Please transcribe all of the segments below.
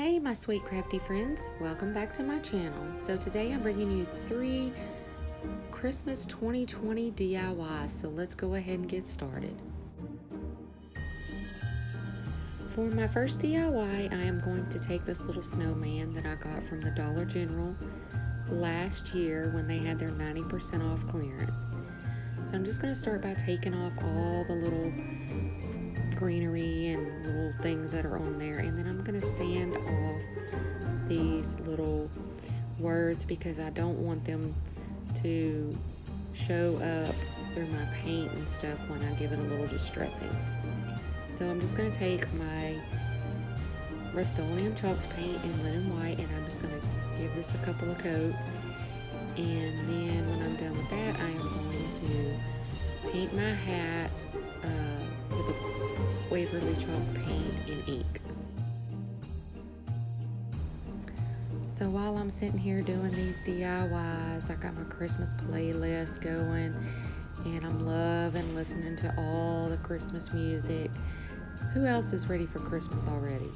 Hey my sweet crafty friends, welcome back to my channel. So today I'm bringing you 3 Christmas 2020 DIYs, so let's go ahead and get started. For my first DIY, I am going to take this little snowman that I got from the Dollar General last year when they had their 90% off clearance. So I'm just going to start by taking off all the little greenery and little things that are on there, and then I'm going to sand off these little words because I don't want them to show up through my paint and stuff when I give it a little distressing. So I'm just going to take my Rust-Oleum Chalks paint in linen white, and I'm just going to give this a couple of coats, and then when I'm done with that, I am going to paint my hat with a Waverly chalk paint in ink. So while I'm sitting here doing these DIYs, I got my Christmas playlist going, and I'm loving listening to all the Christmas music. Who else is ready for Christmas already?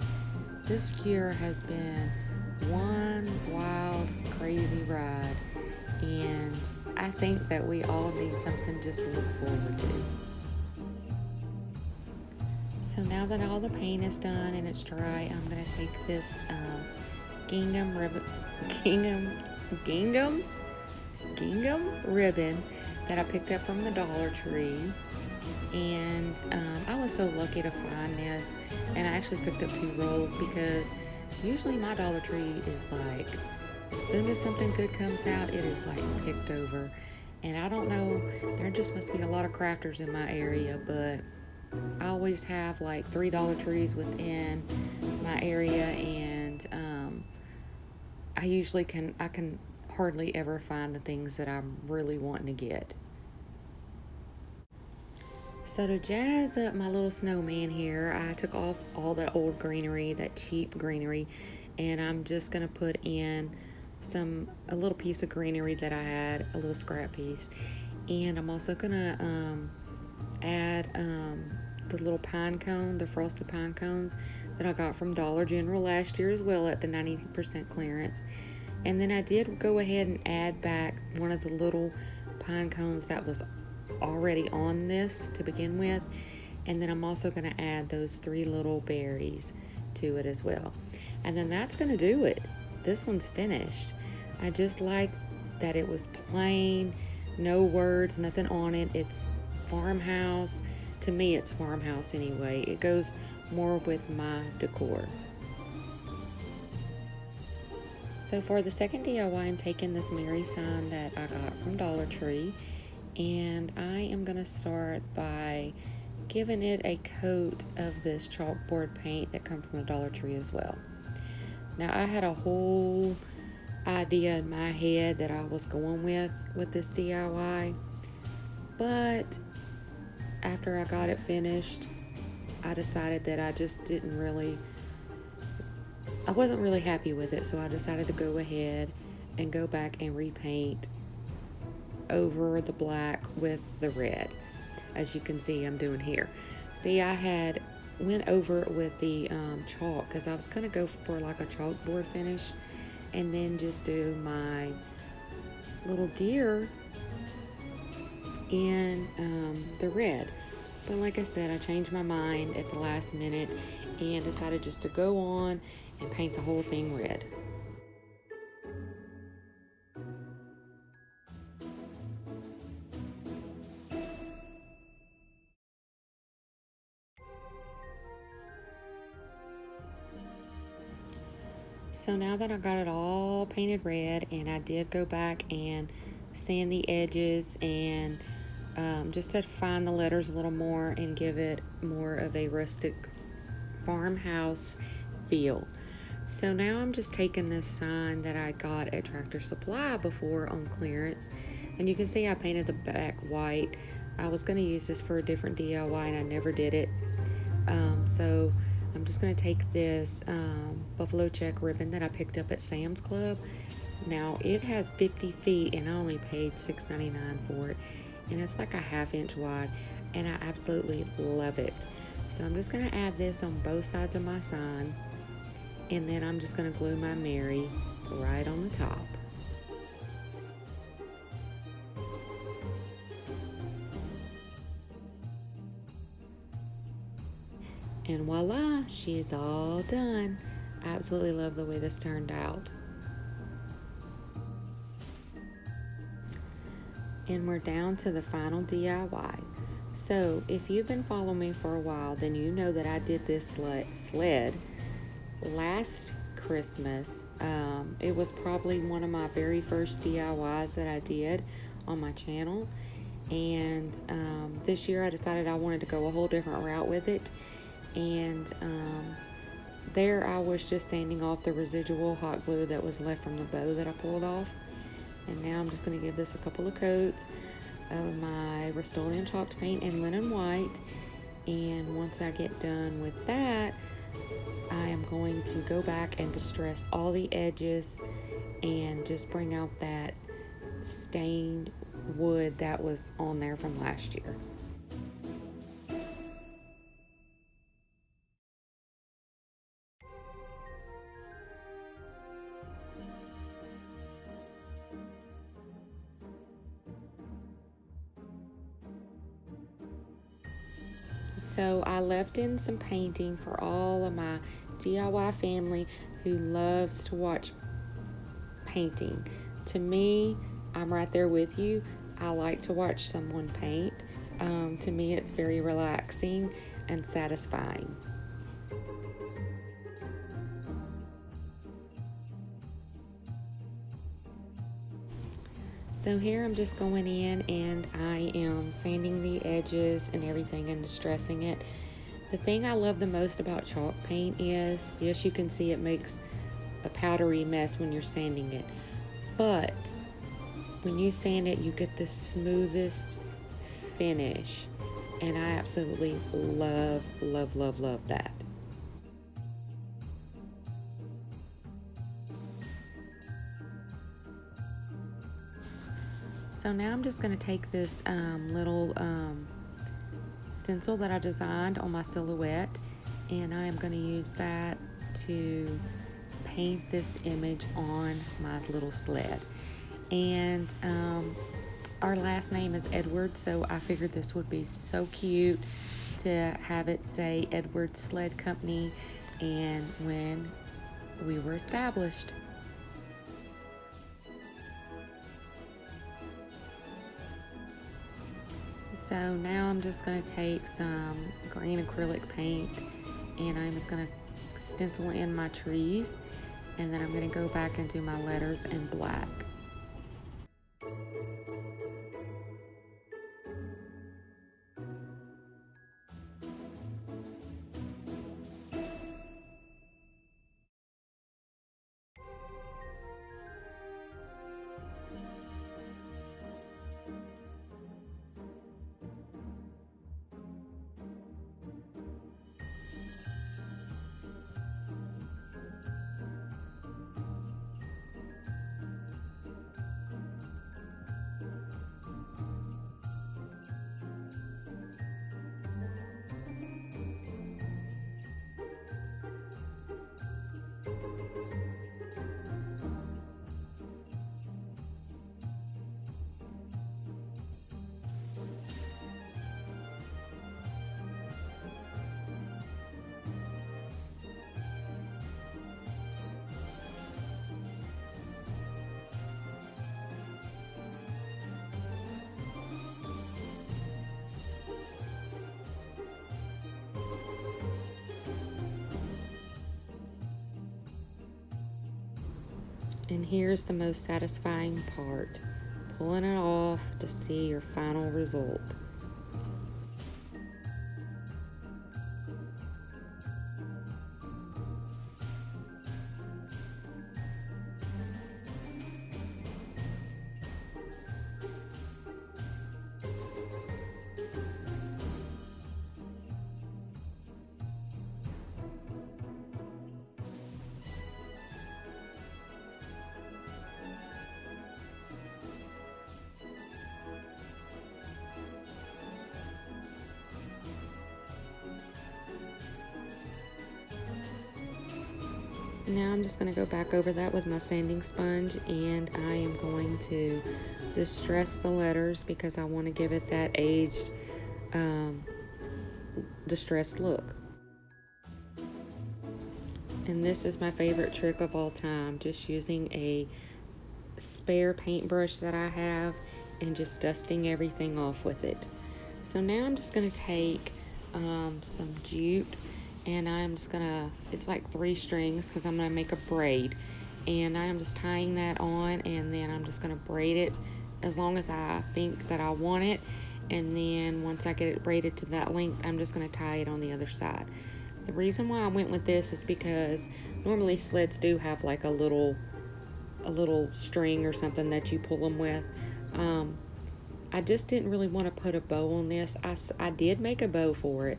This year has been one wild, crazy ride, and I think that we all need something just to look forward to. So now that all the paint is done and it's dry, I'm going to take this gingham ribbon that I picked up from the Dollar Tree. And I was so lucky to find this, and I actually picked up 2 rolls because usually my Dollar Tree is like, as soon as something good comes out, it is like picked over. And I don't know, there just must be a lot of crafters in my area, but I always have like 3 Dollar Trees within my area, and I can hardly ever find the things that I'm really wanting to get. So to jazz up my little snowman here, I took off all that old greenery, that cheap greenery, and I'm just gonna put in a little piece of greenery that I had, a little scrap piece, and I'm also gonna add the little pine cone, the frosted pine cones that I got from Dollar General last year as well at the 90% clearance. And then I did go ahead and add back one of the little pine cones that was already on this to begin with, and then I'm also going to add those 3 little berries to it as well. And then that's going to do it. This one's finished. I just like that it was plain, no words, nothing on it. It's Farmhouse. To me, it's Farmhouse anyway. It goes more with my decor. So for the second DIY, I'm taking this Mary sign that I got from Dollar Tree, and I am going to start by giving it a coat of this chalkboard paint that comes from the Dollar Tree as well. Now, I had a whole idea in my head that I was going with this DIY, but after I got it finished, I decided that I wasn't really happy with it, so I decided to go ahead and go back and repaint over the black with the red, as you can see I'm doing here. See, I went over it with the chalk because I was going to go for like a chalkboard finish and then just do my little deer in the red. But like I said, I changed my mind at the last minute and decided just to go on and paint the whole thing red. So now that I got it all painted red, and I did go back and sand the edges and just to find the letters a little more and give it more of a rustic farmhouse feel. So now I'm just taking this sign that I got at Tractor Supply before on clearance, and you can see I painted the back white. I was going to use this for a different DIY and I never did it. So I'm just going to take this buffalo check ribbon that I picked up at Sam's Club. Now it has 50 feet and I only paid $6.99 for it, and it's like a 1/2 inch wide, and I absolutely love it. So I'm just going to add this on both sides of my sign, And then I'm just going to glue my Mary right on the top. And voila, she's all done. I absolutely love the way this turned out. And we're down to the final DIY. So if you've been following me for a while, then you know that I did this sled last Christmas. It was probably one of my very first DIYs that I did on my channel. And this year I decided I wanted to go a whole different route with it. And there I was just sanding off the residual hot glue that was left from the bow that I pulled off. And now I'm just going to give this a couple of coats of my Rust-Oleum chalked paint and linen white. And once I get done with that, I am going to go back and distress all the edges and just bring out that stained wood that was on there from last year. So I left in some painting for all of my DIY family who loves to watch painting. To me, I'm right there with you. I like to watch someone paint. To me, it's very relaxing and satisfying. So here I'm just going in and I am sanding the edges and everything and distressing it. The thing I love the most about chalk paint is, yes, you can see it makes a powdery mess when you're sanding it, but when you sand it, you get the smoothest finish, and I absolutely love, love, love, love that. So now I'm just going to take this little stencil that I designed on my silhouette, and I am going to use that to paint this image on my little sled. And our last name is Edward, so I figured this would be so cute to have it say Edward Sled Company and when we were established. So now I'm just going to take some green acrylic paint and I'm just going to stencil in my trees, and then I'm going to go back and do my letters in black. And here's the most satisfying part, pulling it off to see your final result. Now I'm just going to go back over that with my sanding sponge, and I am going to distress the letters because I want to give it that aged, distressed look. And this is my favorite trick of all time, just using a spare paintbrush that I have and just dusting everything off with it. So now I'm just going to take some jute, and I'm just gonna, it's like 3 strings because I'm gonna make a braid, and I'm just tying that on, and then I'm just gonna braid it as long as I think that I want it, and then once I get it braided to that length, I'm just gonna tie it on the other side. The reason why I went with this is because normally sleds do have like a little string or something that you pull them with. I just didn't really want to put a bow on this. I did make a bow for it,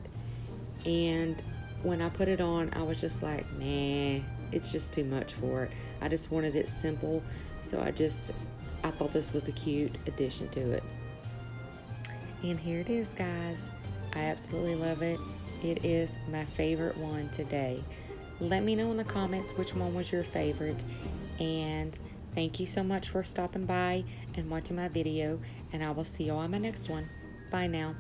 and when I put it on, I was just like, nah, it's just too much for it. I just wanted it simple, so I thought this was a cute addition to it. And here it is, guys. I absolutely love it. It is my favorite one today. Let me know in the comments which one was your favorite, and thank you so much for stopping by and watching my video, and I will see you on my next one. Bye now.